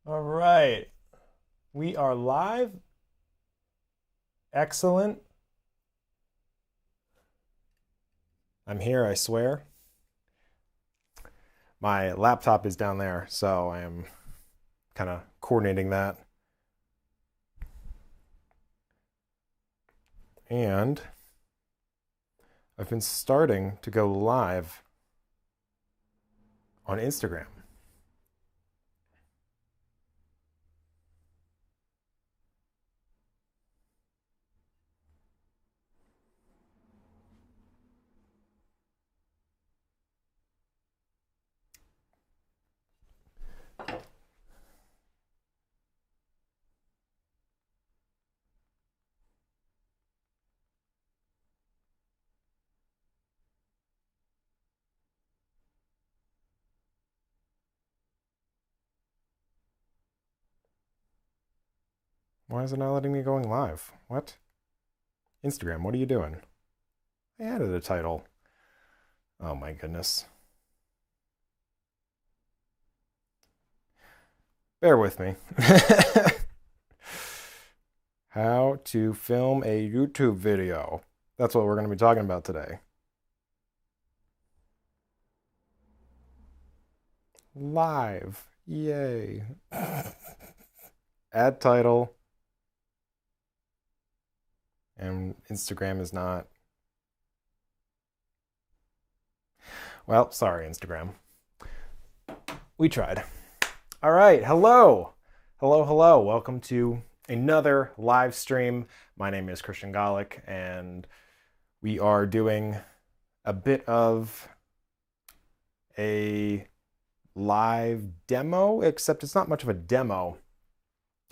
All right. We are live. Excellent. I'm here, I swear. My laptop is down there, so I am kind of coordinating that. And I've been starting to go live on Instagram. Why is it not letting me going live? What? Instagram, what are you doing? I added a title. Oh my goodness. Bear with me. How to film a YouTube video. That's what we're going to be talking about today. Live. Yay. Add title. And Instagram is not. Well, sorry, Instagram. We tried. All right. Hello. Hello. Welcome to another live stream. My name is Christian Golick, and we are doing a bit of a live demo, except it's not much of a demo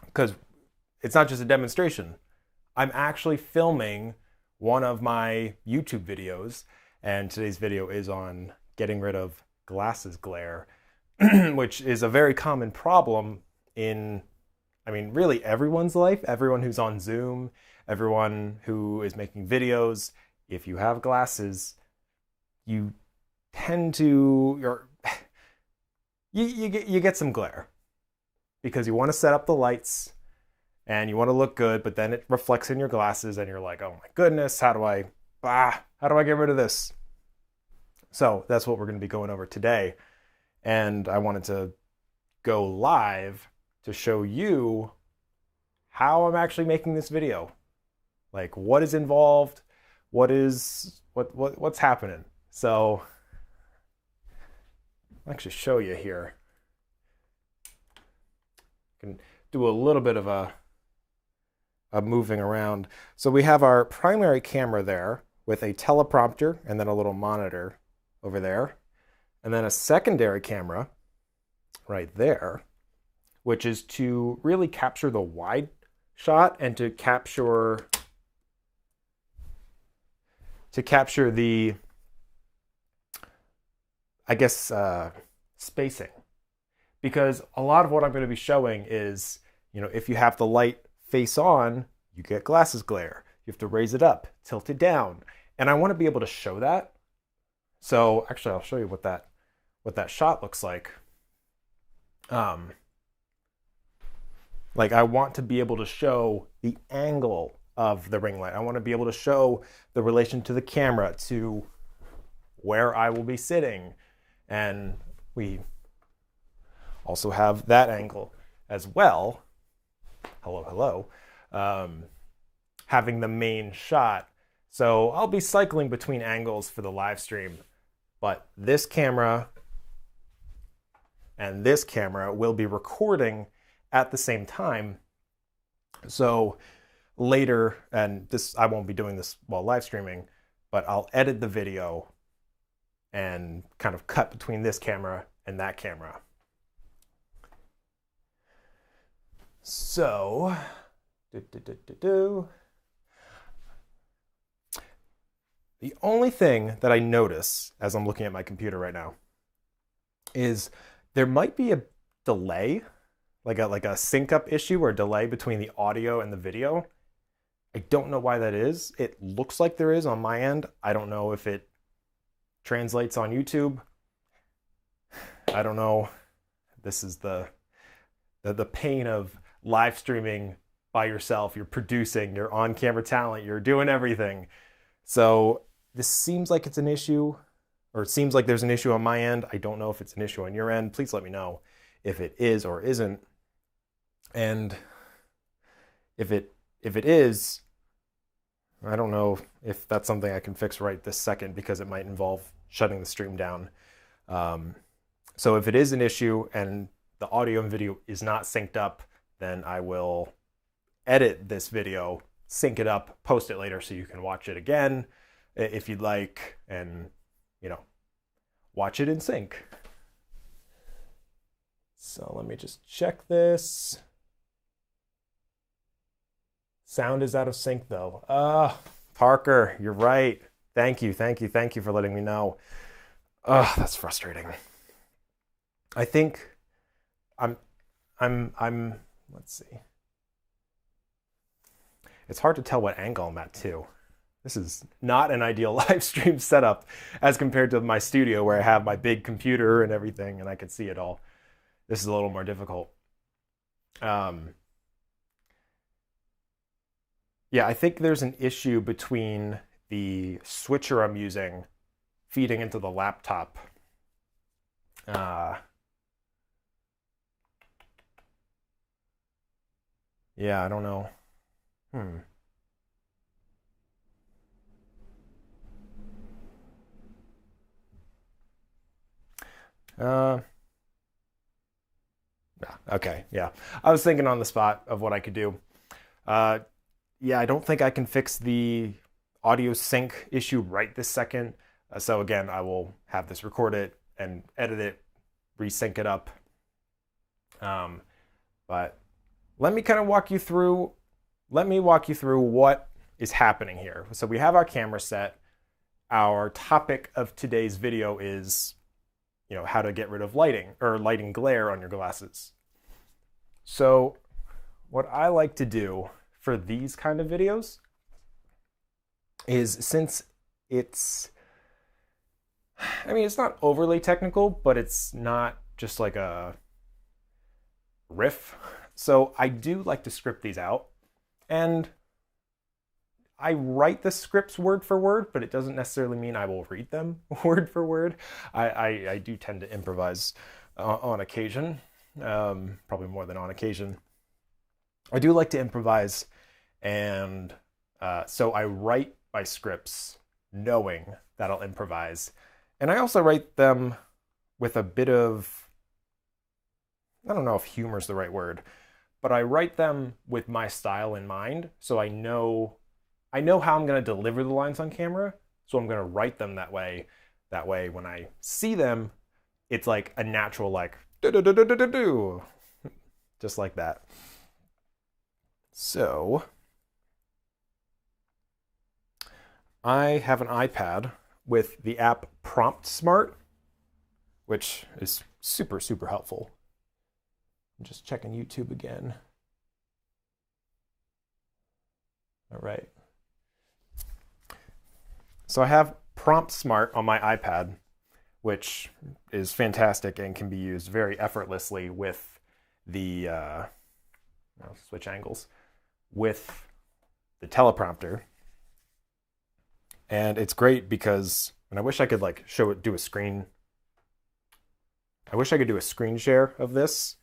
because it's not just a demonstration. I'm actually filming one of my YouTube videos, and today's video is on getting rid of glasses glare, which is a very common problem in, really everyone's life. Everyone who's on Zoom, everyone who is making videos, if you have glasses, you tend to, you get some glare because you want to set up the lights and you want to look good, but then it reflects in your glasses and you're like, oh my goodness, how do I get rid of this? So that's what we're going to be going over today. And I wanted to go live to show you how I'm actually making this video. Like what is involved, what's happening. So I'll actually show you here. I can do a little bit of a moving around. So we have our primary camera there with a teleprompter and then a little monitor over there. And then a secondary camera right there, which is to really capture the wide shot and to capture the, spacing. Because a lot of what I'm going to be showing is, if you have the light face on, you get glasses glare. You have to raise it up, tilt it down. And I want to be able to show that. So actually, I'll show you what that shot looks like. Like I want to be able to show the angle of the ring light. I want to be able to show the relation to the camera, to where I will be sitting. And we also have that angle as well. Hello. Having the main shot. So I'll be cycling between angles for the live stream, but this camera and this camera will be recording at the same time. So later, and this, I won't be doing this while live streaming, but I'll edit the video and kind of cut between this camera and that camera. So, the only thing that I notice as I'm looking at my computer right now is there might be a delay, like a sync up issue or delay between the audio and the video. I don't know why that is. It looks like there is on my end. I don't know if it translates on YouTube. I don't know. This is the the pain of live streaming by yourself. You're producing, you're on camera talent, you're doing everything. So this seems like it's an issue, or it seems like there's an issue on my end. I don't know if it's an issue on your end. Please let me know if it is or isn't. And if it is, I don't know if that's something I can fix right this second, because it might involve shutting the stream down. So if it is an issue and the audio and video is not synced up, then I will edit this video, sync it up, post it later so you can watch it again if you'd like, and, you know, watch it in sync. So let me just check this. Sound is out of sync though. Parker, you're right. Thank you for letting me know. That's frustrating. I think I'm let's see. It's hard to tell what angle I'm at too. This is not an ideal live stream setup as compared to my studio where I have my big computer and everything and I can see it all. This is a little more difficult. Yeah, I think there's an issue between the switcher I'm using feeding into the laptop. Yeah, I don't know. Okay, yeah. I was thinking on the spot of what I could do. Yeah, I don't think I can fix the audio sync issue right this second. So again, I will have this recorded and edit it, resync it up. But let me kind of walk you through what is happening here. So we have our camera set. Our topic of today's video is, you know, how to get rid of lighting or lighting glare on your glasses. So what I like to do for these kind of videos is, since it's not overly technical, but it's not just like a riff. So I do like to script these out, and I write the scripts word for word, but it doesn't necessarily mean I will read them word for word. I do tend to improvise on occasion, probably more than on occasion. I do like to improvise, and so I write my scripts knowing that I'll improvise. And I also write them with a bit of, I don't know if humor is the right word, but I write them with my style in mind. So I know how I'm going to deliver the lines on camera. So I'm going to write them that way. That way, when I see them, it's like a natural, like, do-do-do-do-do-do, just like that. So I have an iPad with the app Prompt Smart, which is super, super helpful. I'm just checking YouTube again. All right. So I have Prompt Smart on my iPad, which is fantastic and can be used very effortlessly with the I'll switch angles, with the teleprompter. And it's great because, and I wish I could like do a screen. I wish I could do a screen share of this.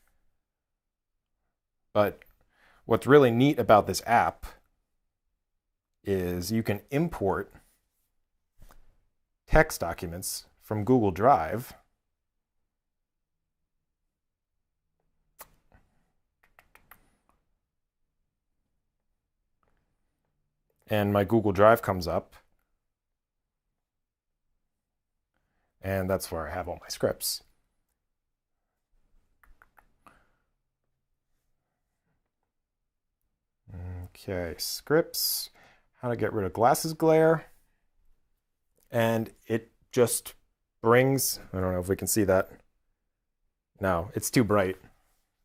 But what's really neat about this app is you can import text documents from Google Drive and my Google Drive comes up, and that's where I have all my scripts. Okay, scripts, how to get rid of glasses glare. And it just brings, I don't know if we can see that. No, it's too bright.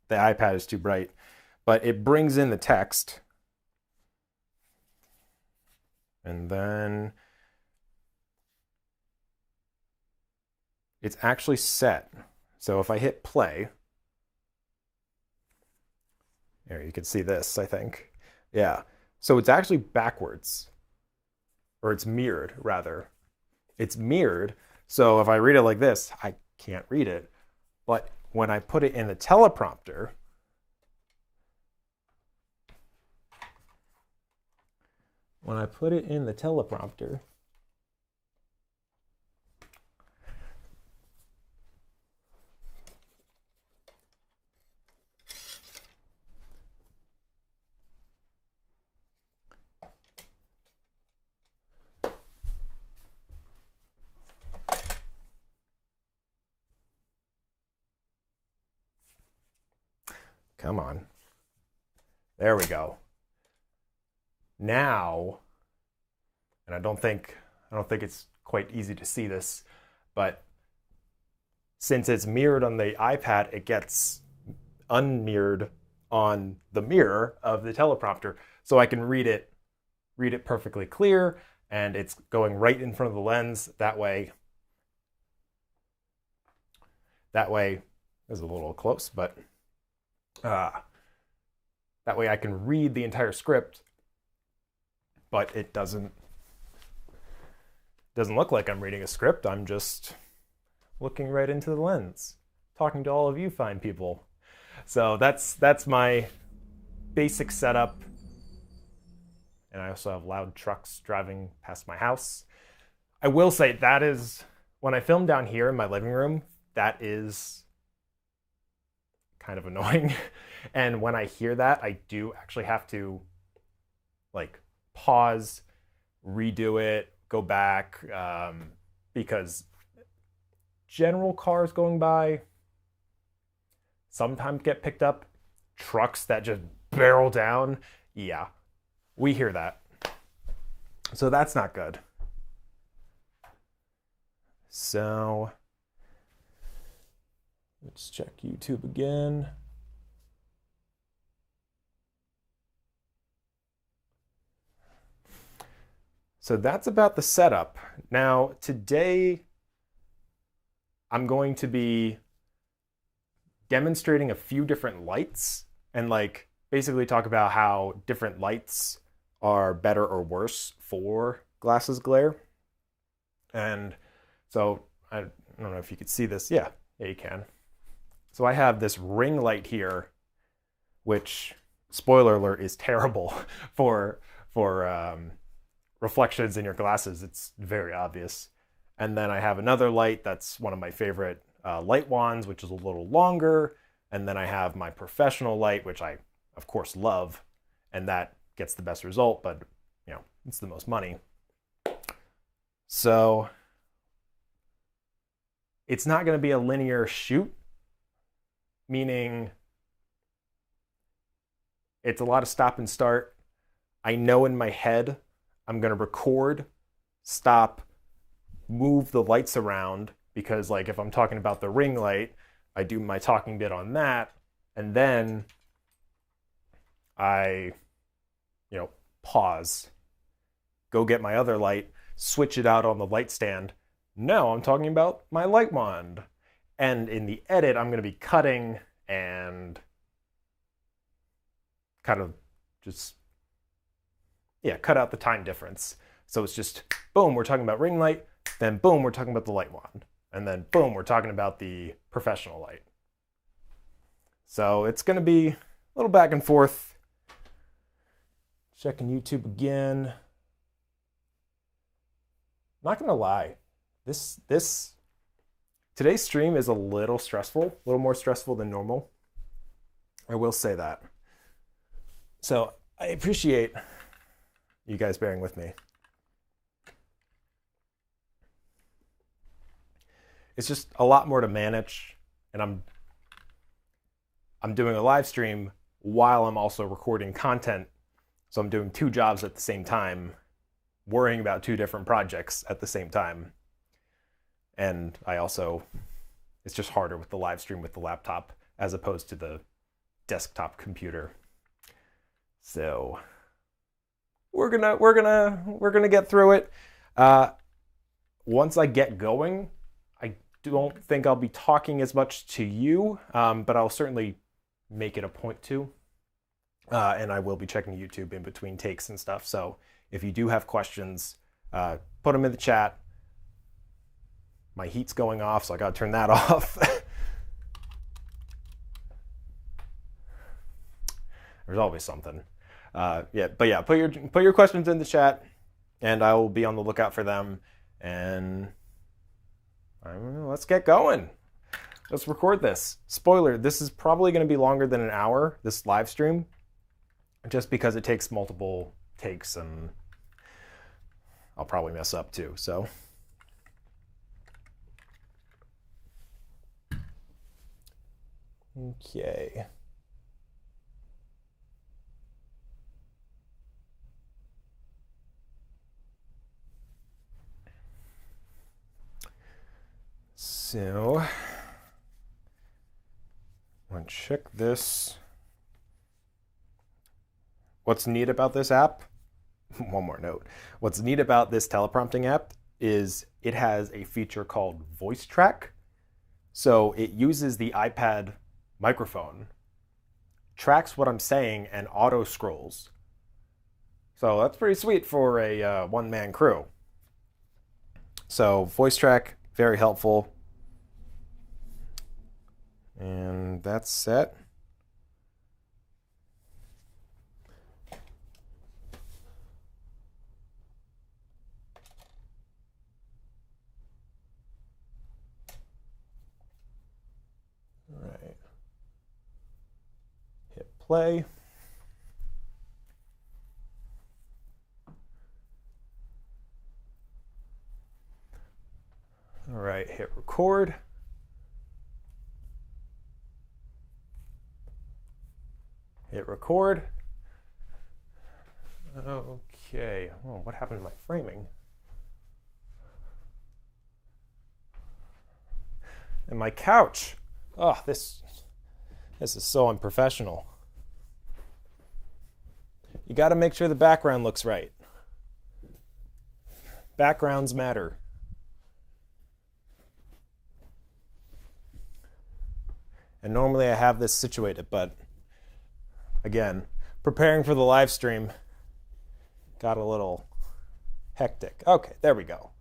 The iPad is too bright. But it brings in the text. And then it's actually set. So if I hit play, Here, you can see this, I think. Yeah. So it's actually backwards, or it's mirrored, rather. It's mirrored. So if I read it like this, I can't read it. But when I put it in the teleprompter, come on. There we go. Now, and I don't think it's quite easy to see this, but since it's mirrored on the iPad, it gets unmirrored on the mirror of the teleprompter, so I can read it perfectly clear, and it's going right in front of the lens. That way, is a little close, but that way I can read the entire script, but it doesn't look like I'm reading a script. I'm just looking right into the lens, talking to all of you fine people. So that's my basic setup. And I also have loud trucks driving past my house. I will say that is, when I film down here in my living room, that is kind of annoying. And when I hear that, I do actually have to like pause, redo it, go back, because general cars going by sometimes get picked up. Trucks that just barrel down, yeah, we hear that. So that's not good. So let's check YouTube again. So that's about the setup. Now, today, I'm going to be demonstrating a few different lights and like basically talk about how different lights are better or worse for glasses glare. And so I don't know if you could see this. Yeah, you can. So I have this ring light here, which, spoiler alert, is terrible for reflections in your glasses. It's very obvious. And then I have another light that's one of my favorite light wands, which is a little longer. And then I have my professional light, which I, of course, love. And that gets the best result, but, you know, it's the most money. So it's not going to be a linear shoot, meaning it's a lot of stop and start. I know in my head I'm going to record, stop, move the lights around, because like if I'm talking about the ring light, I do my talking bit on that, and then I, you know, pause, go get my other light, switch it out on the light stand. No, I'm talking about my light wand. And in the edit, I'm going to be cutting and kind of just, yeah, cut out the time difference. So it's just, boom, we're talking about ring light, then boom, we're talking about the light wand. And then boom, we're talking about the professional light. So it's going to be a little back and forth. Checking YouTube again. Not going to lie, today's stream is a little stressful, a little more stressful than normal. I will say that. So I appreciate you guys bearing with me. It's just a lot more to manage, and I'm doing a live stream while I'm also recording content. So I'm doing two jobs at the same time, worrying about two different projects at the same time. And I also, it's just harder with the live stream with the laptop as opposed to the desktop computer. So we're gonna get through it. Once I get going, I don't think I'll be talking as much to you, but I'll certainly make it a point to. And I will be checking YouTube in between takes and stuff. So if you do have questions, put them in the chat. My heat's going off, so I got to turn that off. There's always something. Yeah, but yeah, put your questions in the chat, and I will be on the lookout for them. And let's get going. Let's record this. Spoiler: this is probably going to be longer than an hour. This live stream, just because it takes multiple takes, and I'll probably mess up too. So. Okay. So, I want to check this. What's neat about this app? One more note. What's neat about this teleprompting app is it has a feature called voice track. So it uses the iPad microphone, tracks what I'm saying, and auto scrolls. So that's pretty sweet for a one-man crew. So voice track, very helpful. And that's set. All right. Hit play. All right, hit record. Hit record. Okay. Oh, what happened to my framing? And my couch. Oh, this is so unprofessional. You got to make sure the background looks right. Backgrounds matter. And normally I have this situated, but again, preparing for the live stream got a little hectic. Okay, there we go.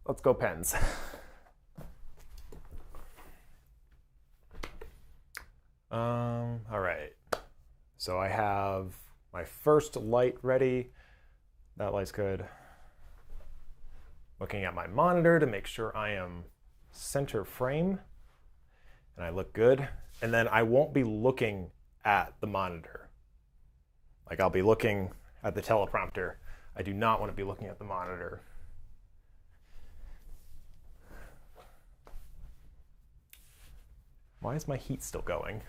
Let's go pens. All right. So I have my first light ready. That light's good. Looking at my monitor to make sure I am center frame and I look good. And then I won't be looking at the monitor. Like I'll be looking at the teleprompter. I do not want to be looking at the monitor. Why is my heat still going?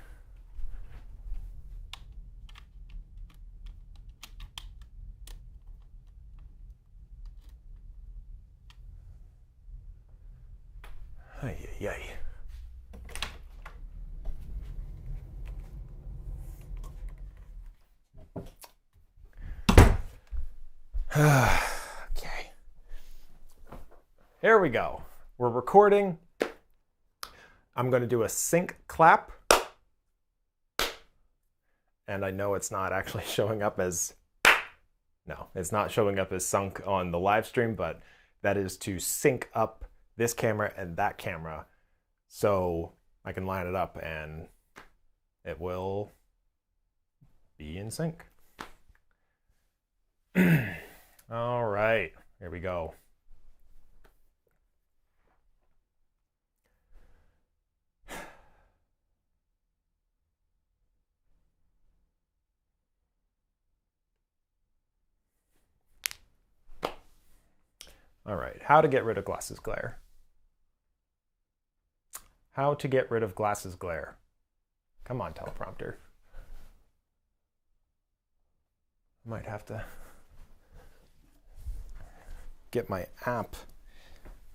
Ay, ay, ay. Okay. Here we go. We're recording. I'm going to do a sync clap. And I know it's not actually showing up as, no, it's not showing up as sunk on the live stream, but that is to sync up this camera and that camera so I can line it up and it will be in sync. All right, here we go. All right, how to get rid of glasses glare. How to get rid of glasses glare. Come on, teleprompter. Might have to get my app.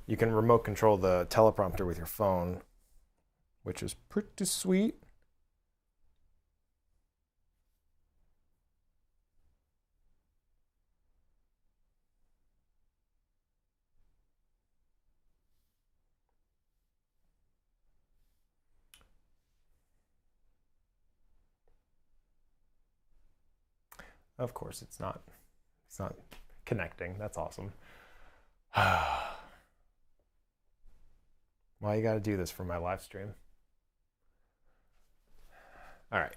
You can remote control the teleprompter with your phone, which is pretty sweet. Of course it's not. It's not connecting. That's awesome. Why you gotta do this for my live stream? All right.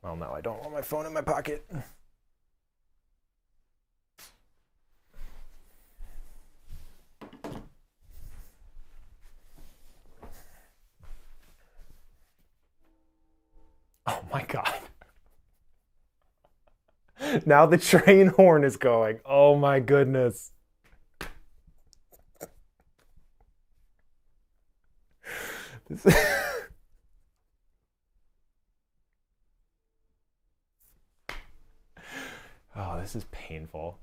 Well, no, I don't want my phone in my pocket. Oh my God. Now the train horn is going. Oh my goodness. Oh, this is painful.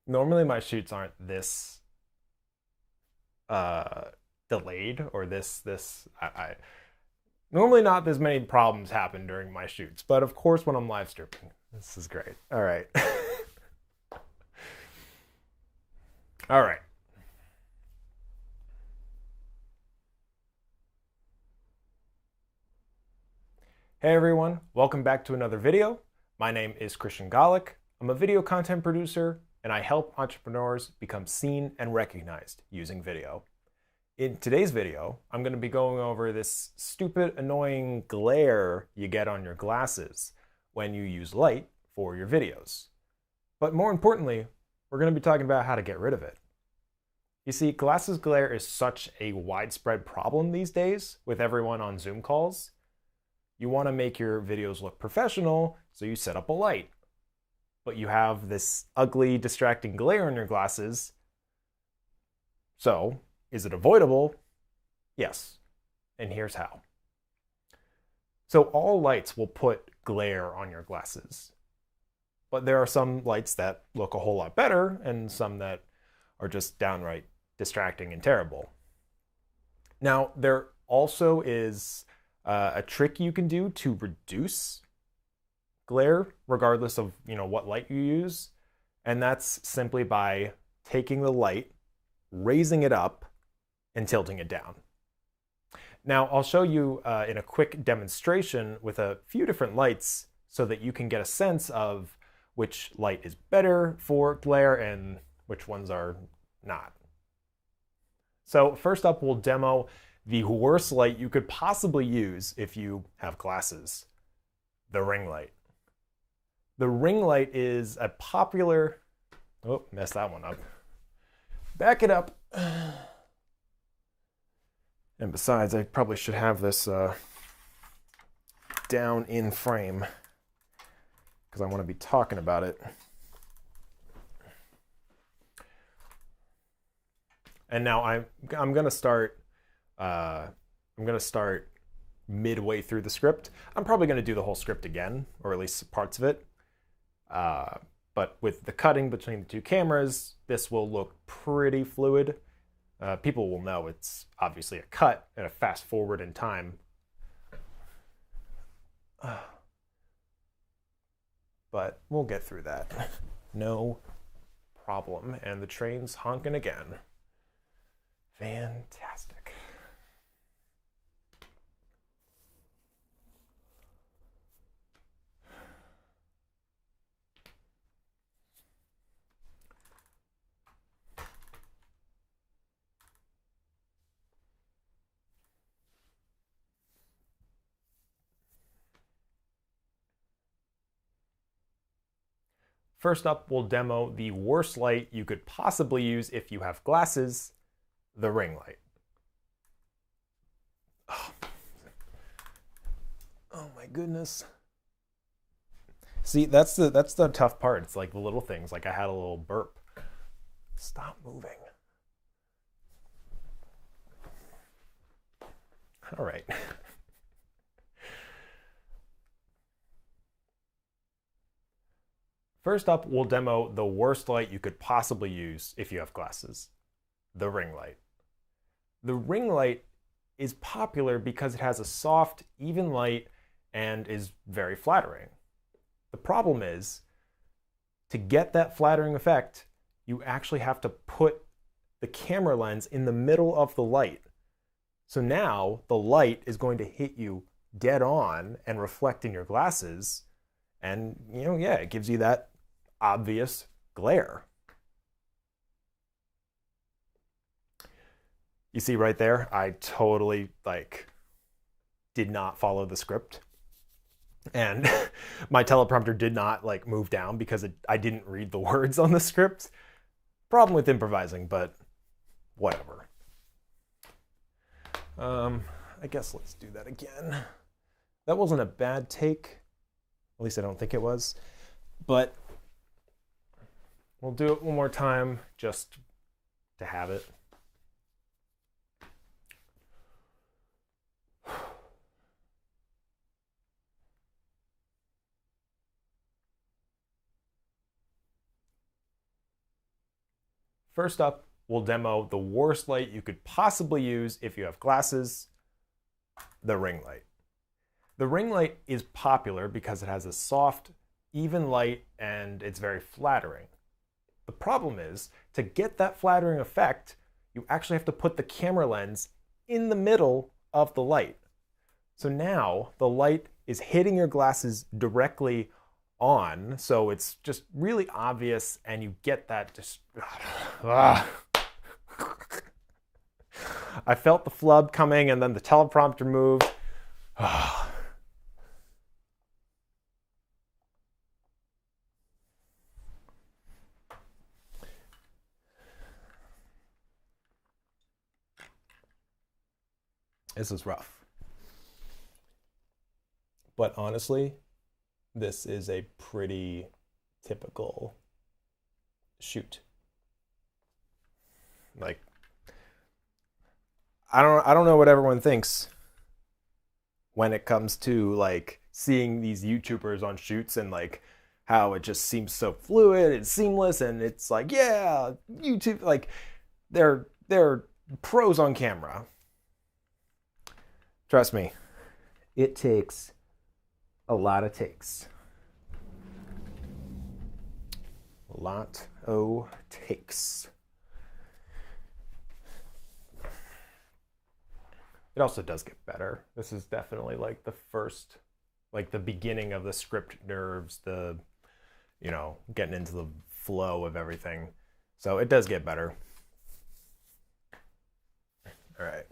Normally my shoots aren't this delayed or this normally not this many problems happen during my shoots, but of course when I'm live streaming, this is great. All right. All right. Hey everyone, welcome back to another video. My name is Christian Golick. I'm a video content producer and I help entrepreneurs become seen and recognized using video. In today's video, I'm going to be going over this stupid, annoying glare you get on your glasses when you use light for your videos. But more importantly, we're going to be talking about how to get rid of it. You see, glasses glare is such a widespread problem these days with everyone on Zoom calls. You want to make your videos look professional, so you set up a light. But you have this ugly, distracting glare on your glasses. So, is it avoidable? Yes. And here's how. So all lights will put glare on your glasses. But there are some lights that look a whole lot better and some that are just downright distracting and terrible. Now, there also is a trick you can do to reduce glare regardless of what light you use, and that's simply by taking the light, raising it up, and tilting it down. Now I'll show you in a quick demonstration with a few different lights so that you can get a sense of which light is better for glare and which ones are not. So first up, we'll demo the worst light you could possibly use if you have glasses, the ring light. The ring light is a popular, oh, messed that one up. Back it up. And besides, I probably should have this down in frame because I want to be talking about it. And now I'm going to start midway through the script. I'm probably going to do the whole script again, or at least parts of it. But with the cutting between the two cameras, this will look pretty fluid. People will know it's obviously a cut and a fast forward in time. But we'll get through that. No problem. And the train's honking again. Fantastic. First up, we'll demo the worst light you could possibly use if you have glasses, the ring light. Oh my goodness. See, that's the tough part. It's like the little things, like I had a little burp. Stop moving. All right. First up, we'll demo the worst light you could possibly use if you have glasses, the ring light. The ring light is popular because it has a soft, even light and is very flattering. The problem is, to get that flattering effect, you actually have to put the camera lens in the middle of the light. So now the light is going to hit you dead on and reflect in your glasses. And, yeah, it gives you that obvious glare. You see right there, I totally did not follow the script. And my teleprompter did not move down because I didn't read the words on the script. Problem with improvising, but whatever. I guess let's do that again. That wasn't a bad take. At least I don't think it was. But we'll do it one more time just to have it. First up, we'll demo the worst light you could possibly use if you have glasses, the ring light. The ring light is popular because it has a soft, even light and it's very flattering. The problem is, to get that flattering effect, you actually have to put the camera lens in the middle of the light. So now the light is hitting your glasses directly on, so it's just really obvious and you get that just... I felt the flub coming and then the teleprompter moved. This is rough. But honestly, this is a pretty typical shoot. I don't know what everyone thinks when it comes to seeing these YouTubers on shoots and how it just seems so fluid and seamless, and it's yeah, YouTube, they're pros on camera. Trust me, it takes a lot of takes. A lot of takes. It also does get better. This is definitely the first, the beginning of the script nerves, the, getting into the flow of everything. So it does get better. All right.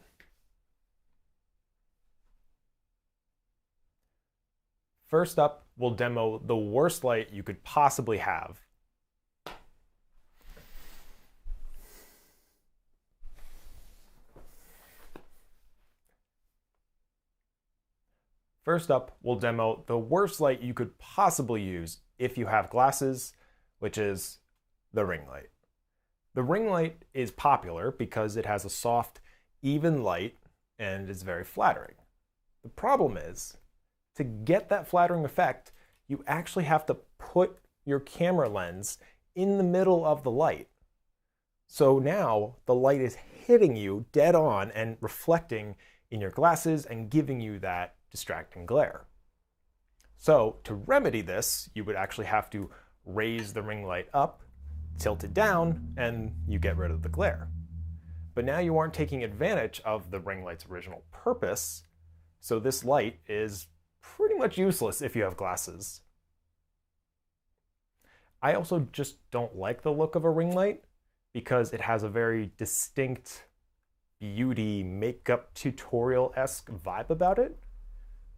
First up, we'll demo the worst light you could possibly have. First up, we'll demo the worst light you could possibly use if you have glasses, which is the ring light. The ring light is popular because it has a soft, even light and is very flattering. The problem is, to get that flattering effect, you actually have to put your camera lens in the middle of the light. So now the light is hitting you dead on and reflecting in your glasses and giving you that distracting glare. So to remedy this, you would actually have to raise the ring light up, tilt it down, and you get rid of the glare. But now you aren't taking advantage of the ring light's original purpose, so this light is pretty much useless if you have glasses. I also just don't like the look of a ring light because it has a very distinct beauty makeup tutorial-esque vibe about it.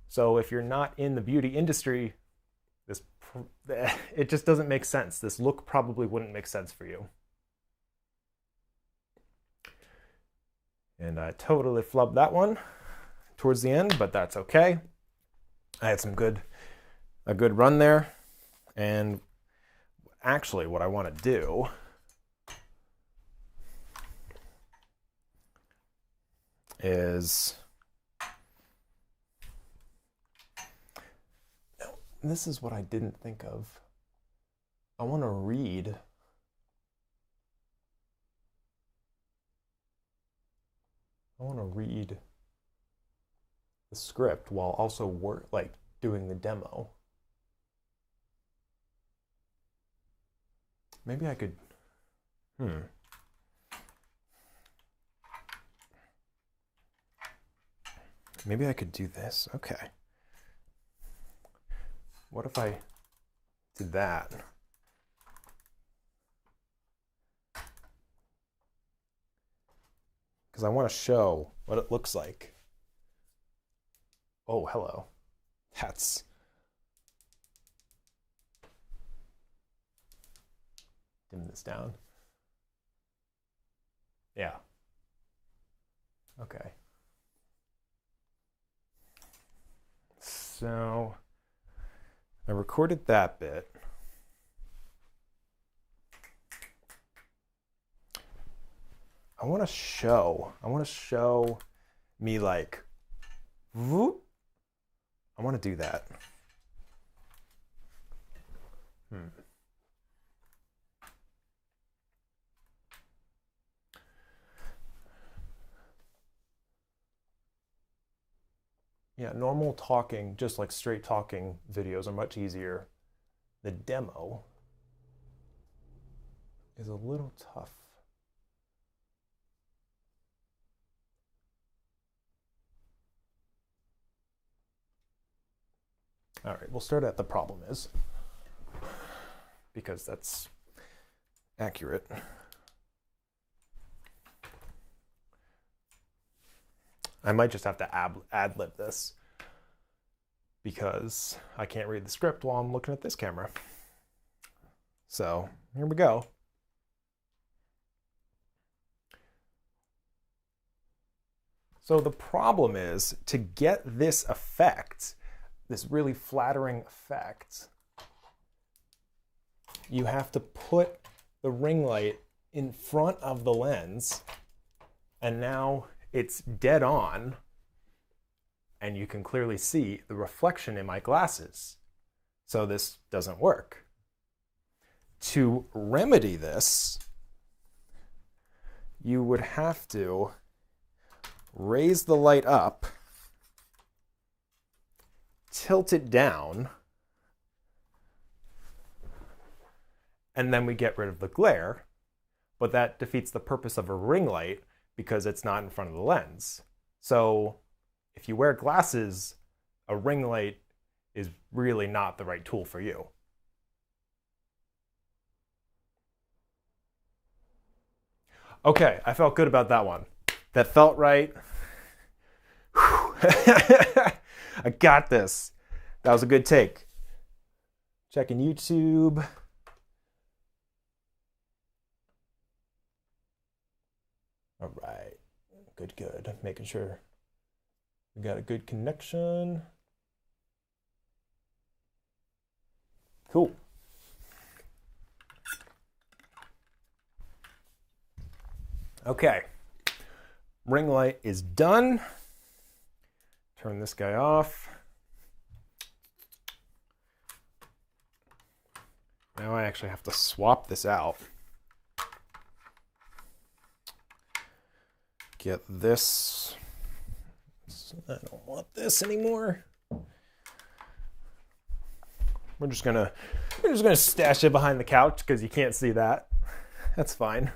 So if you're not in the beauty industry, it just doesn't make sense. This look probably wouldn't make sense for you. And I totally flubbed that one towards the end, but that's okay. I had a good run there. And actually what I want to do is, this is what I didn't think of. I want to read the script while also doing the demo. Maybe I could, Maybe I could do this. Okay. What if I did that? Because I want to show what it looks like. Oh, hello. That's... dim this down. Yeah. Okay. So I recorded that bit. I want to show me like, whoop. I want to do that. Yeah, normal talking, just like straight talking videos are much easier. The demo is a little tough. All right, we'll start at the problem is, because that's accurate. I might just have to ad-lib this because I can't read the script while I'm looking at this camera. So here we go. So the problem is, to get this effect, this really flattering effect, you have to put the ring light in front of the lens, and now it's dead on, and you can clearly see the reflection in my glasses. So this doesn't work. To remedy this, you would have to raise the light up, tilt it down, and then we get rid of the glare, but that defeats the purpose of a ring light because it's not in front of the lens. So if you wear glasses, a ring light is really not the right tool for you. Okay, I felt good about that one. That felt right. I got this. That was a good take. Checking YouTube. All right, good. Making sure we got a good connection. Cool. Okay, ring light is done. Turn this guy off. Now I actually have to swap this out. Get this. I don't want this anymore. We're just gonna stash it behind the couch because you can't see that. That's fine.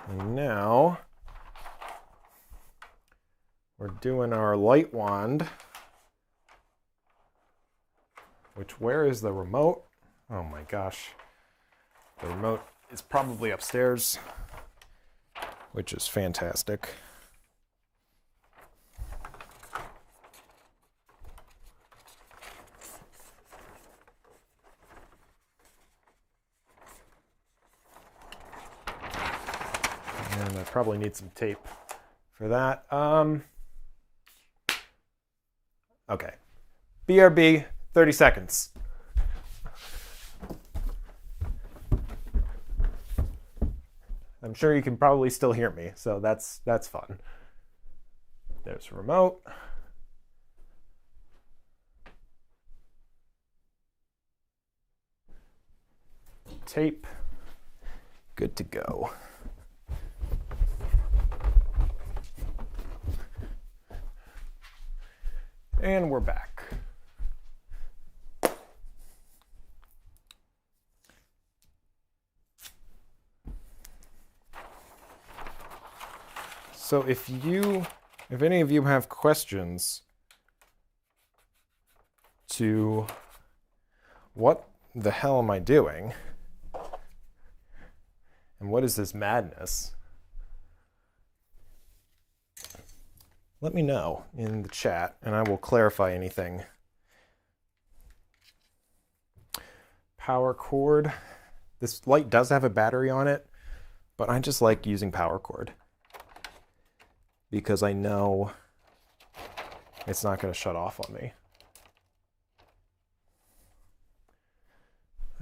And now we're doing our light wand, which, where is the remote? Oh my gosh. The remote is probably upstairs, which is fantastic. And I probably need some tape for that. Okay. BRB, 30 seconds. I'm sure you can probably still hear me, so that's fun. There's a remote. Tape. Good to go. And we're back. So if any of you have questions to what the hell am I doing? And what is this madness? Let me know in the chat and I will clarify anything. Power cord. This light does have a battery on it, but I just like using power cord because I know it's not going to shut off on me.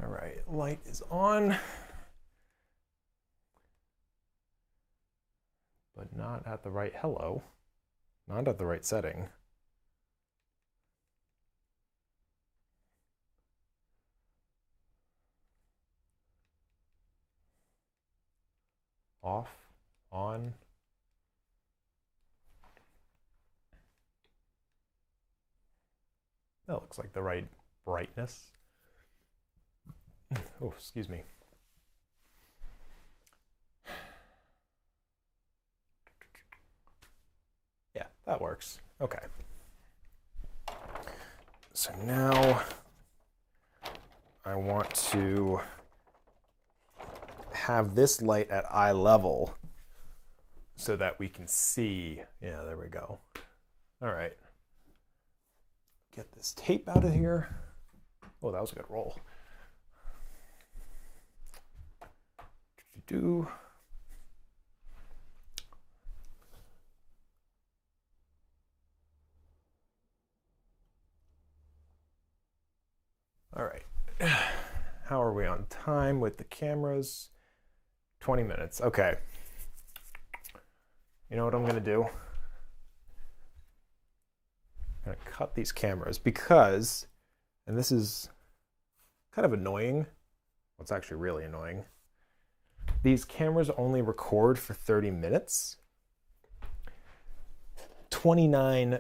All right, light is on, but not at the right, hello, not at the right setting. Off, on. That looks like the right brightness. Oh, excuse me. Yeah, that works. Okay. So now I want to have this light at eye level so that we can see. Yeah, there we go. All right. Get this tape out of here. Oh, that was a good roll. All right. How are we on time with the cameras? 20 minutes. Okay. You know what I'm going to do? I'm going to cut these cameras because, and this is kind of annoying. Well, it's actually really annoying. These cameras only record for 30 minutes. 29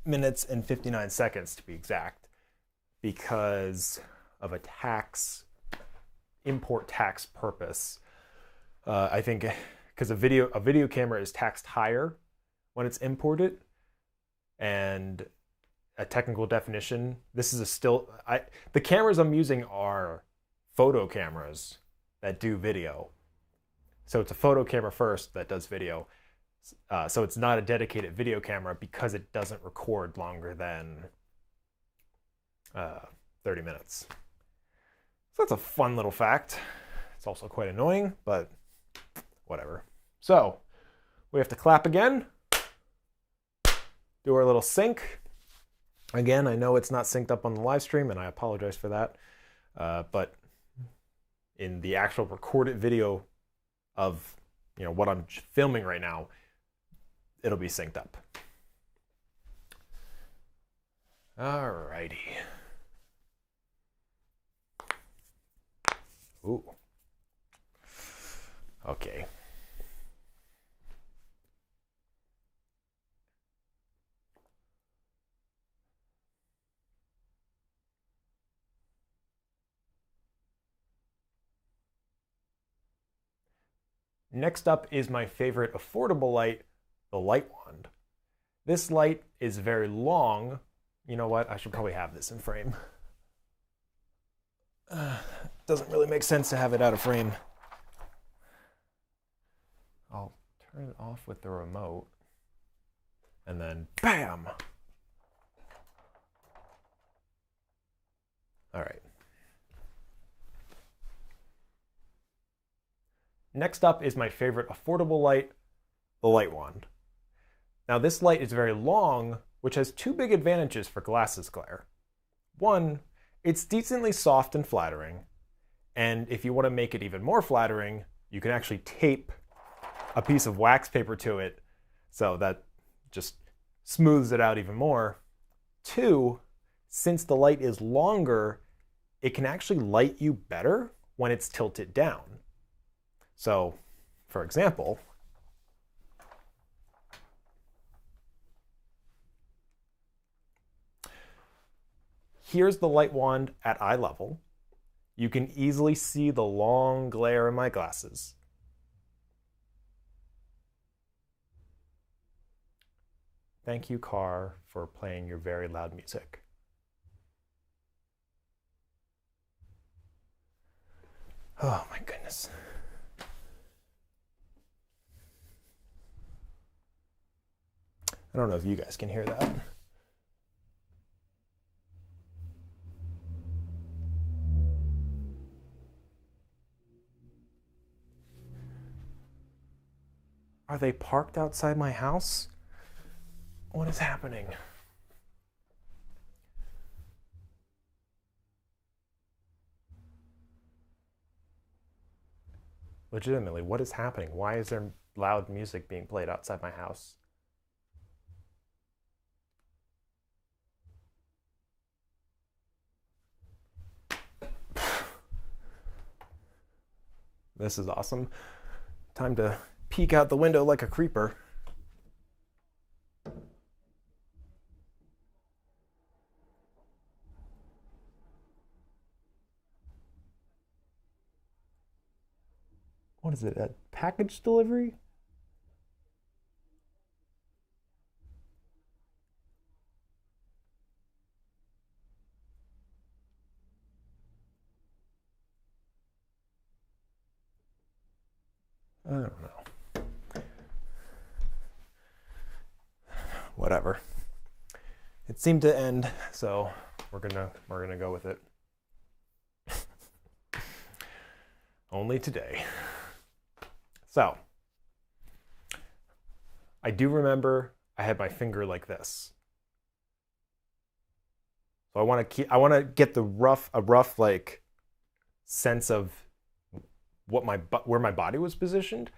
minutes and 59 seconds to be exact, because of a import tax purpose. I think because a video camera is taxed higher when it's imported, and a technical definition, this is a still, the cameras I'm using are photo cameras that do video. So it's a photo camera first that does video. So it's not a dedicated video camera because it doesn't record longer than 30 minutes. So that's a fun little fact. It's also quite annoying, but whatever. So we have to clap again. Do our little sync. Again, I know it's not synced up on the live stream, and I apologize for that. But in the actual recorded video of what I'm filming right now, it'll be synced up. Alrighty. Ooh. Okay. Next up is my favorite affordable light, the light wand. This light is very long. You know what? I should probably have this in frame. Doesn't really make sense to have it out of frame. I'll turn it off with the remote. And then, bam! All right. Next up is my favorite affordable light, the light wand. Now this light is very long, which has two big advantages for glasses glare. One, it's decently soft and flattering. And if you want to make it even more flattering, you can actually tape a piece of wax paper to it, so that just smooths it out even more. Two, since the light is longer, it can actually light you better when it's tilted down. So, for example, here's the light wand at eye level. You can easily see the long glare in my glasses. Thank you, car, for playing your very loud music. Oh my goodness. I don't know if you guys can hear that. Are they parked outside my house? What is happening? Legitimately, what is happening? Why is there loud music being played outside my house? This is awesome. Time to peek out the window like a creeper. What is it, a package delivery? I don't know. Whatever. It seemed to end, so we're gonna go with it. Only today. So, I do remember I had my finger like this. So I want to get a rough like sense of where my body was positioned,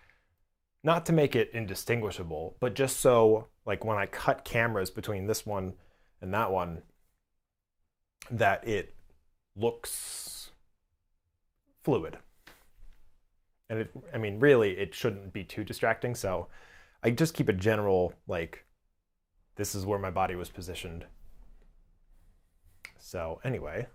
not to make it indistinguishable, but just so like when I cut cameras between this one and that one, that it looks fluid. And I mean, really, it shouldn't be too distracting. So I just keep a general, like, this is where my body was positioned. So anyway.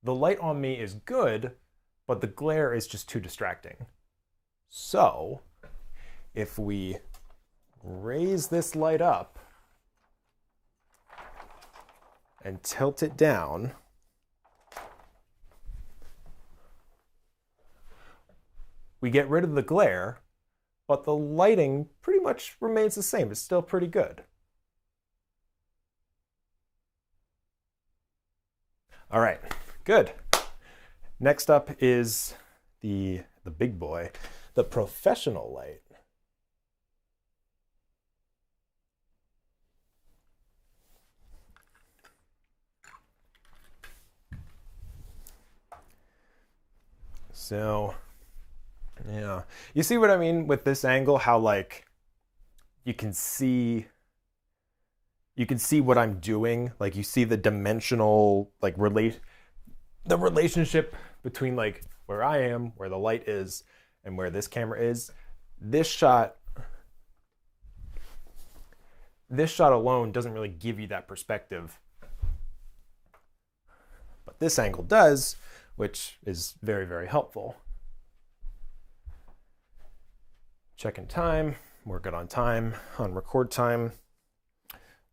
The light on me is good, but the glare is just too distracting. So if we raise this light up and tilt it down, we get rid of the glare, but the lighting pretty much remains the same. It's still pretty good. All right, good. Next up is the big boy, the professional light. So, yeah. You see what I mean with this angle? How like you can see what I'm doing. Like you see the dimensional like the relationship between like where I am, where the light is, and where this camera is. This shot alone doesn't really give you that perspective. But this angle does, which is very, very helpful. Checking time. We're good on time, on record time.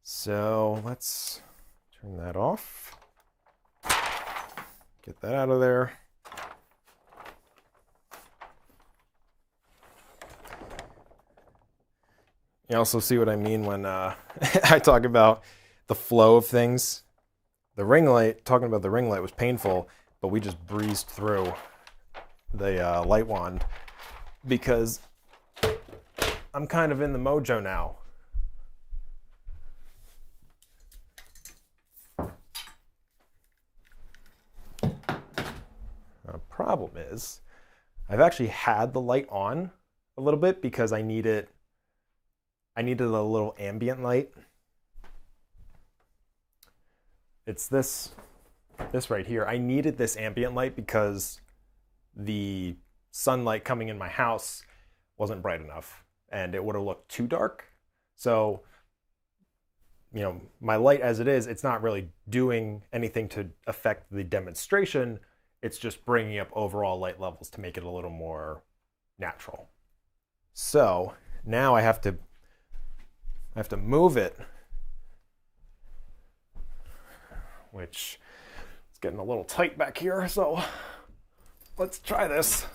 So let's turn that off. Get that out of there. You also see what I mean when I talk about the flow of things. Talking about the ring light was painful, but we just breezed through the light wand because I'm kind of in the mojo now. The problem is I've actually had the light on a little bit because I needed a little ambient light. It's this right here. I needed this ambient light because the sunlight coming in my house wasn't bright enough and it would have looked too dark. So you know, my light as it is, it's not really doing anything to affect the demonstration. It's just bringing up overall light levels to make it a little more natural. So now I have to move it, which is getting a little tight back here. So let's try this.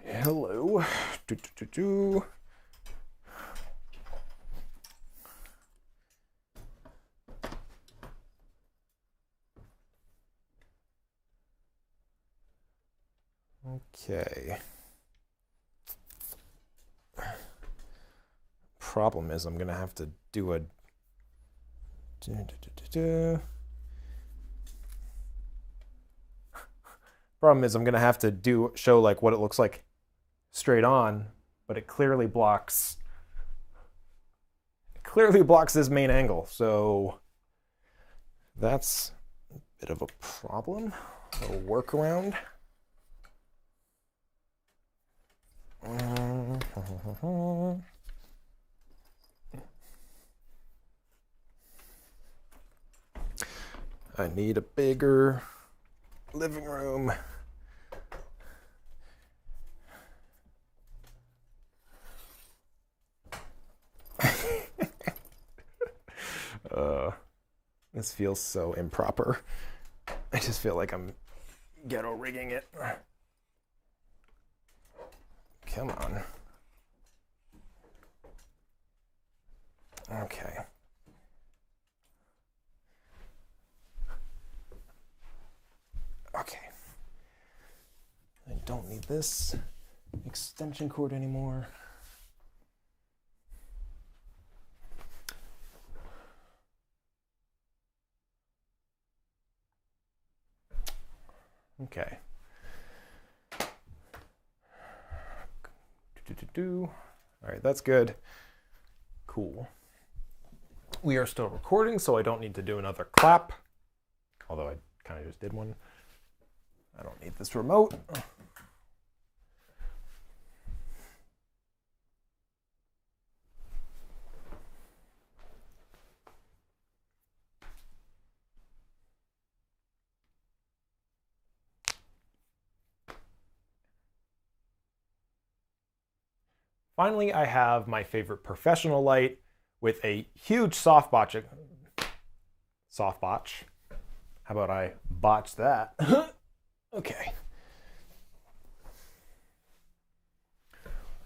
Hello. Okay. Problem is I'm gonna have to do a problem is I'm gonna have to show like what it looks like straight on, but it clearly blocks this main angle. So that's a bit of a problem. A little workaround. I need a bigger living room. This feels so improper. I just feel like I'm ghetto rigging it. Come on. Okay. Okay. I don't need this extension cord anymore. Okay. All right, that's good. Cool. We are still recording, so I don't need to do another clap. Although I kind of just did one. I don't need this remote. Finally, I have my favorite professional light with a huge softbotch. How about I botch that? Okay.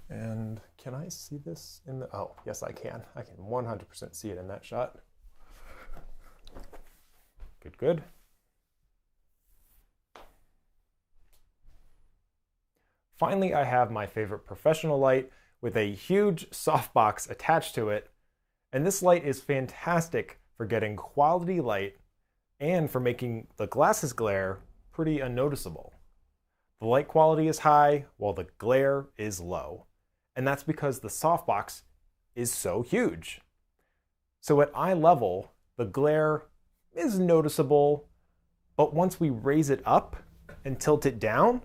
And can I see this in the, oh, yes I can. I can 100% see it in that shot. Good, good. Finally, I have my favorite professional light with a huge softbox attached to it. And this light is fantastic for getting quality light and for making the glasses glare pretty unnoticeable. The light quality is high while the glare is low. And that's because the softbox is so huge. So at eye level, the glare is noticeable, but once we raise it up and tilt it down,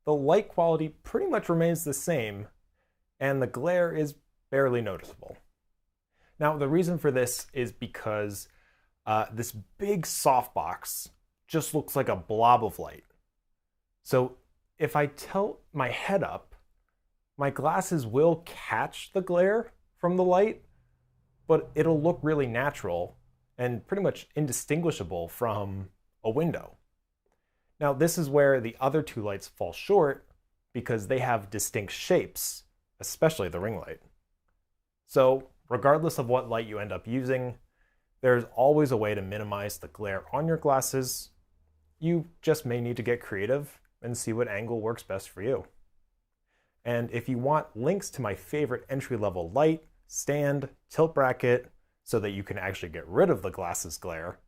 the light quality pretty much remains the same, and the glare is barely noticeable. Now, the reason for this is because this big softbox just looks like a blob of light. So if I tilt my head up, my glasses will catch the glare from the light, but it'll look really natural and pretty much indistinguishable from a window. Now, this is where the other two lights fall short because they have distinct shapes, especially the ring light. So, regardless of what light you end up using, there's always a way to minimize the glare on your glasses. You just may need to get creative and see what angle works best for you. And if you want links to my favorite entry-level light, stand, tilt bracket, so that you can actually get rid of the glasses glare,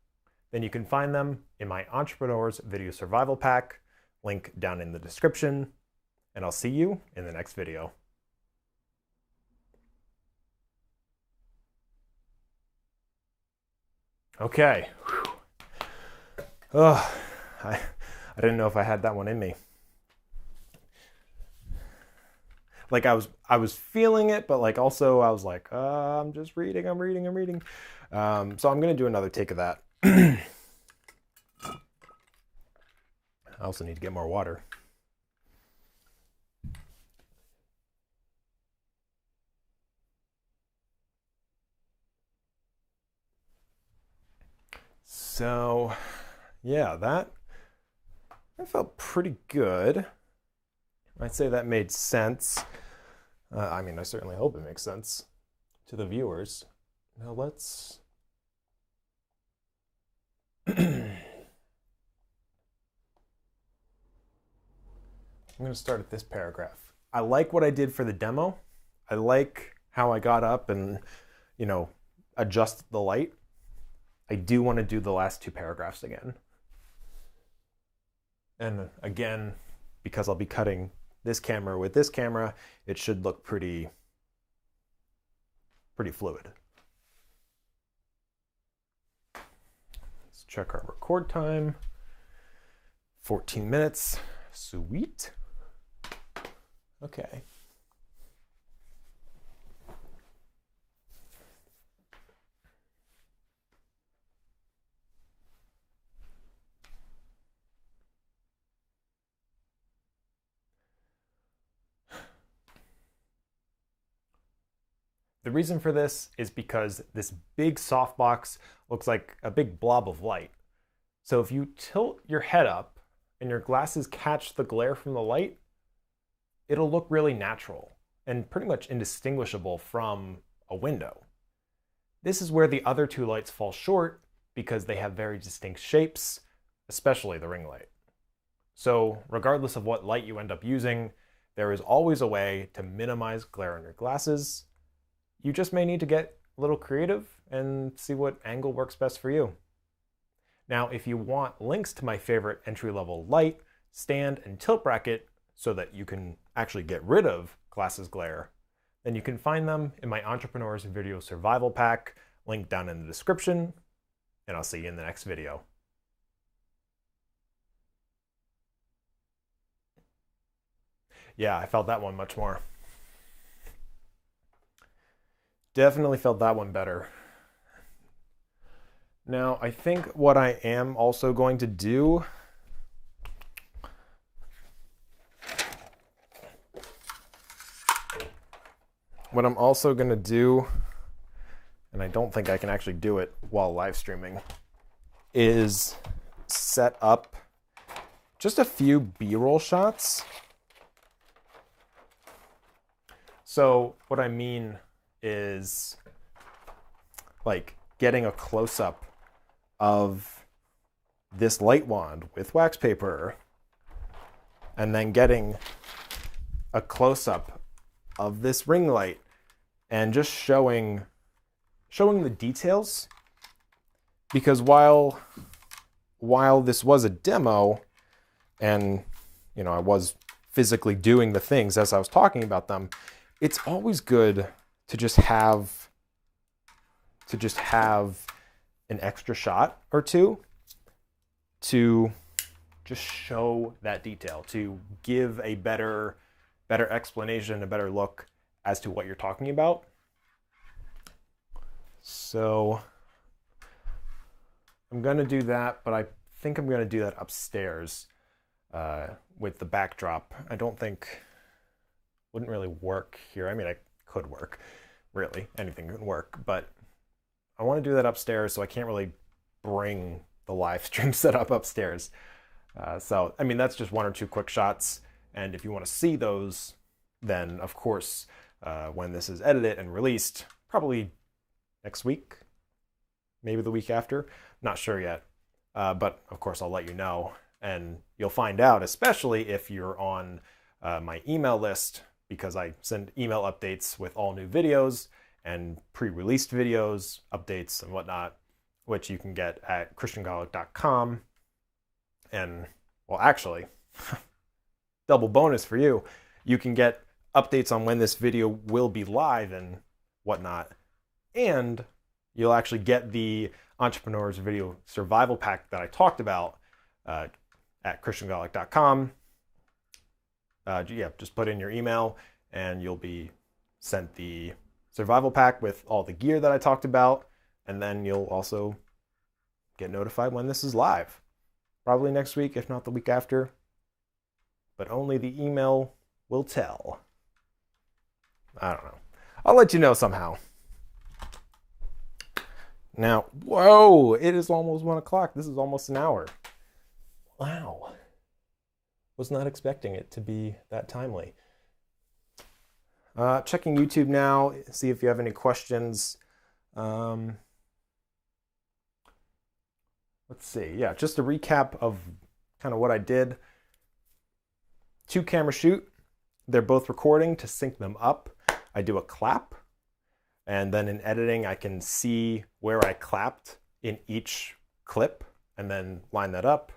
then you can find them in my Entrepreneur's Video Survival Pack, link down in the description, and I'll see you in the next video. Okay. Oh, I didn't know if I had that one in me. Like I was feeling it, but like also I was like, I'm just reading, I'm reading. So I'm gonna do another take of that. I also need to get more water. So yeah, that felt pretty good. I'd say that made sense. I mean, I certainly hope it makes sense to the viewers. Now let's... I'm going to start at this paragraph. I like what I did for the demo. I like how I got up and, adjusted the light. I do want to do the last two paragraphs again. And again, because I'll be cutting this camera with this camera, it should look pretty fluid. Let's check our record time. 14 minutes. Sweet. Okay. The reason for this is because this big softbox looks like a big blob of light. So if you tilt your head up and your glasses catch the glare from the light, it'll look really natural and pretty much indistinguishable from a window. This is where the other two lights fall short because they have very distinct shapes, especially the ring light. So regardless of what light you end up using, there is always a way to minimize glare on your glasses. You just may need to get a little creative and see what angle works best for you. Now, if you want links to my favorite entry-level light, stand, and tilt bracket so that you can actually get rid of glasses glare, then you can find them in my Entrepreneur's Video Survival Pack, linked down in the description, and I'll see you in the next video. Yeah, I felt that one much more. Definitely felt that one better. Now, I think what I am also going to do and I don't think I can actually do it while live streaming, is set up just a few B-roll shots. So what I mean is like getting a close-up of this light wand with wax paper, and then getting a close-up of this ring light and just showing the details. Because while this was a demo and I was physically doing the things as I was talking about them, it's always good to just have an extra shot or two to just show that detail, to give a better explanation, a better look as to what you're talking about. So I'm going to do that, but I think I'm going to do that upstairs with the backdrop. I don't think wouldn't really work here. I mean, it could work, really. Anything could work, but I want to do that upstairs, so I can't really bring the live stream setup upstairs. So, I mean, that's just one or two quick shots. And if you want to see those, then of course, when this is edited and released, probably next week, maybe the week after, not sure yet. But of course, I'll let you know. And you'll find out, especially if you're on my email list, because I send email updates with all new videos and pre-released videos, updates, and whatnot, which you can get at christiangarlic.com. And, well, actually, double bonus for you, you can get updates on when this video will be live and whatnot. And you'll actually get the Entrepreneur's Video Survival Pack that I talked about at christiangolic.com. Yeah, just put in your email and you'll be sent the survival pack with all the gear that I talked about. And then you'll also get notified when this is live. Probably next week, if not the week after. But only the email will tell. I don't know. I'll let you know somehow. Now, whoa, it is almost 1 o'clock. This is almost an hour. Wow. Was not expecting it to be that timely. Checking YouTube now, see if you have any questions. Let's see. Yeah, just a recap of kind of what I did. 2-camera shoot. They're both recording. To sync them up, I do a clap. And then in editing, I can see where I clapped in each clip and then line that up.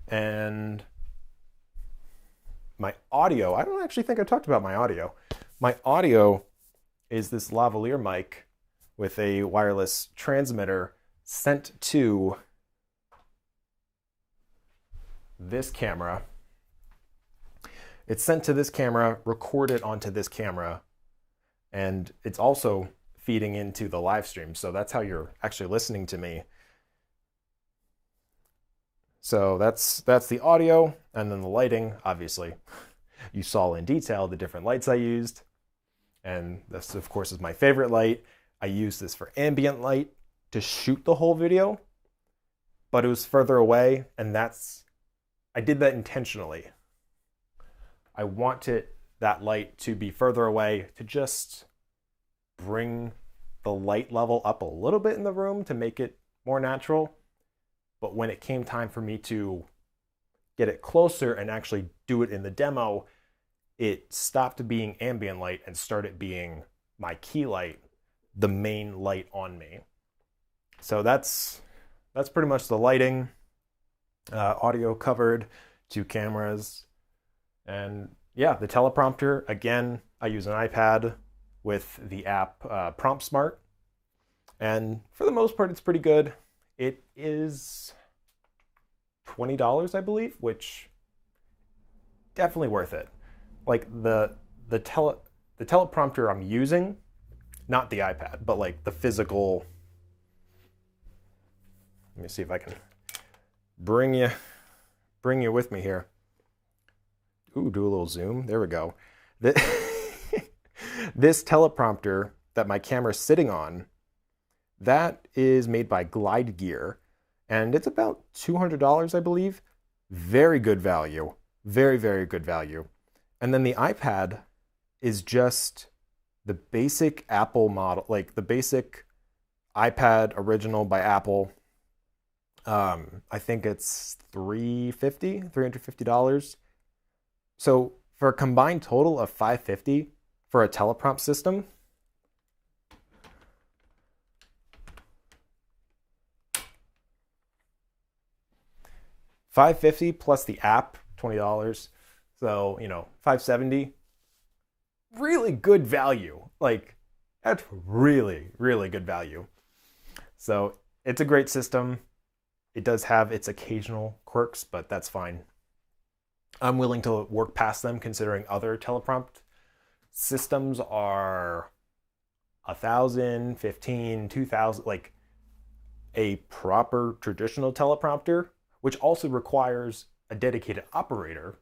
And my audio, I don't actually think I talked about my audio. My audio is this lavalier mic with a wireless transmitter sent to this camera. It's sent to this camera, recorded onto this camera, and it's also feeding into the live stream. So that's how you're actually listening to me. So that's the audio, and then the lighting, obviously. You saw in detail the different lights I used. And this, of course, is my favorite light. I used this for ambient light to shoot the whole video, but it was further away, and I did that intentionally. I wanted that light to be further away to just bring the light level up a little bit in the room to make it more natural. But when it came time for me to get it closer and actually do it in the demo, it stopped being ambient light and started being my key light, the main light on me. So that's pretty much the lighting. Audio covered, 2 cameras. And yeah, the teleprompter, again, I use an iPad with the app Prompt Smart. And for the most part, it's pretty good. It is $20, I believe, which definitely worth it. Like the teleprompter I'm using, not the iPad, but like the physical. Let me see if I can bring you with me here. Ooh, do a little zoom. There we go. This teleprompter that my camera's sitting on, that is made by Glide Gear, and it's about $200, I believe. Very good value. Very, very good value. And then the iPad is just the basic Apple model, like the basic iPad original by Apple. I think it's $350. So for a combined total of $550 for a teleprompt system, $550 plus the app, $20. So, $570. Really good value. Like, that's really, really good value. So it's a great system. It does have its occasional quirks, but that's fine. I'm willing to work past them, considering other teleprompt systems are $1,000, $1,500, $2,000, like a proper traditional teleprompter, which also requires a dedicated operator,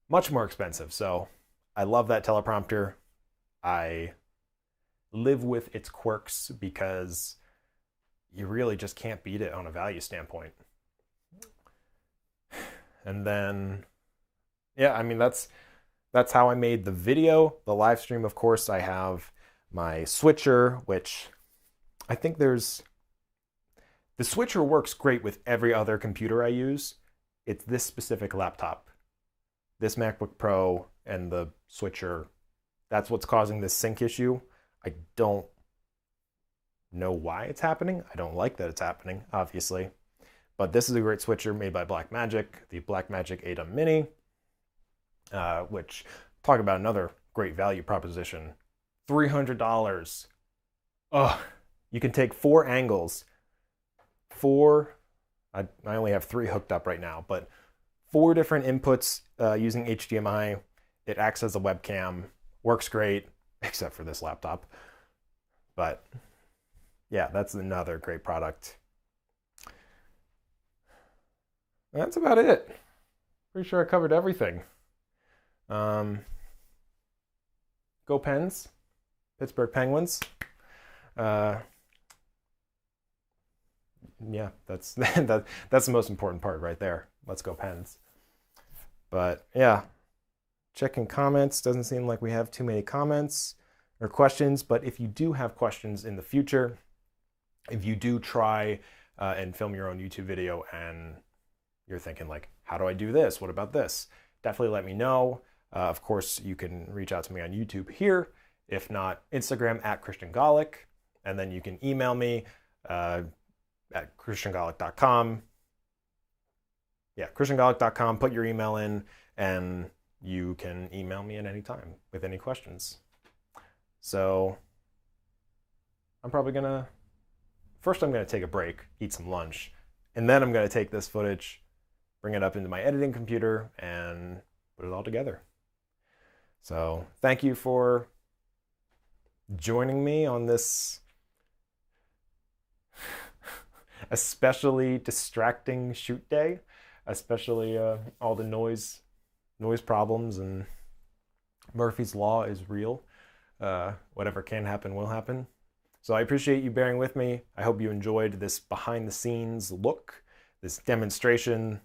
much more expensive. So I love that teleprompter. I live with its quirks because you really just can't beat it on a value standpoint. And then, yeah, I mean, that's how I made the video. The live stream, of course, I have my switcher, which I think the switcher works great with every other computer I use. It's this specific laptop, this MacBook Pro, and the switcher. That's what's causing this sync issue. I don't know why it's happening. I don't like that it's happening, obviously. But this is a great switcher made by Blackmagic, the Blackmagic ADEM Mini, which, talk about another great value proposition. $300. Oh, You can take 4 angles, I only have 3 hooked up right now, but 4 different inputs using HDMI. It acts as a webcam, works great, except for this laptop. But yeah, that's another great product. That's about it. Pretty sure I covered everything. Go Pens, Pittsburgh Penguins. Yeah, that's that's the most important part right there. Let's go Pens. But yeah, checking comments. Doesn't seem like we have too many comments or questions, but if you do have questions in the future, if you do try and film your own YouTube video and you're thinking like, how do I do this? What about this? Definitely let me know. Of course, you can reach out to me on YouTube here. If not, Instagram at Christian Golic. And then you can email me at christiangolic.com. Yeah, christiangolic.com. Put your email in and you can email me at any time with any questions. So I'm probably first I'm gonna take a break, eat some lunch, and then I'm gonna take this footage, bring it up into my editing computer and put it all together. So thank you for joining me on this especially distracting shoot day, especially all the noise problems, and Murphy's Law is real. Whatever can happen will happen. So I appreciate you bearing with me. I hope you enjoyed this behind the scenes look, this demonstration,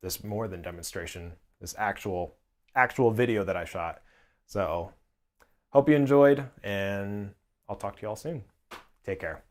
this more than demonstration, this actual video that I shot. So hope you enjoyed, and I'll talk to you all soon. Take care.